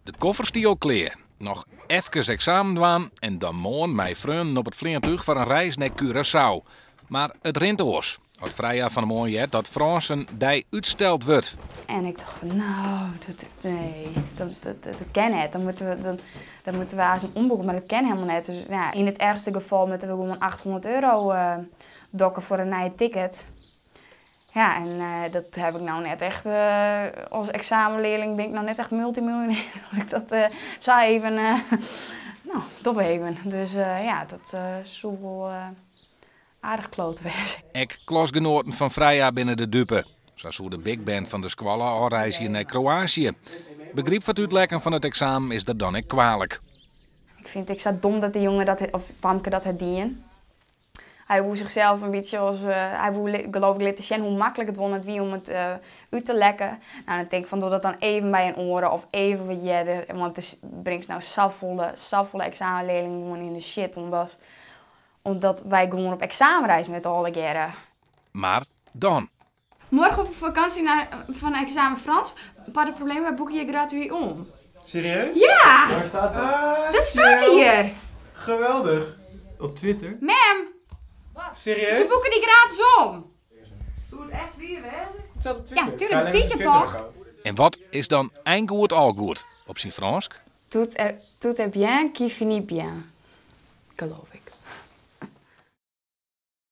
De koffers die al kleer. Nog even examen doen en dan morgen mijn vrienden op het vliegtuig voor een reis naar Curaçao. Maar het rint oors. Het vrijjaar van de morgen dat Fransen die uitsteld wordt. En ik dacht van, nou, dat kan niet. Dan moeten we aan zijn omboeken, maar dat kan helemaal niet. Dus ja, in het ergste geval moeten we gewoon €800 dokken voor een nieuwe ticket. Ja, en dat heb ik nou net echt, als examenleerling ben ik nou net echt multimiljonair. Dat ik dat zou even, nou, top even. Dus ja, dat zou wel aardig kloot wezen. Ik klasgenoten van vrijjaar binnen de dupe. Zo zou de big band van de Squalla al reizen naar Kroatië. Begrip van het uitlekken van het examen is dat dan ik kwalijk. Ik zou dom dat de jongen of Famke dat het dien. Hij woe zichzelf een beetje als, hij woe geloof ik laten zien hoe makkelijk het was wie om het uit te lekken. Nou, dan denk ik van doe dat dan even bij een oren of even wat jeder, want het brengt nou safvolle examenleerlingen gewoon in de shit omdat wij gewoon op examenreis met alle jaren. Maar dan. Morgen op vakantie van examen Frans. Pas de problemen, wij boeken je gratuit om. Serieus? Ja! Waar staat dat? Dat staat hier! Geweldig. Op Twitter? Ma'am! Serieus? Ze boeken die gratis om! Zou het echt weer wezen? Het staat op Twitter. Ja, tuurlijk, dat zie je toch? En wat is dan eindgoed al goed op zijn Fransk? Tout est bien qui finit bien. Geloof ik.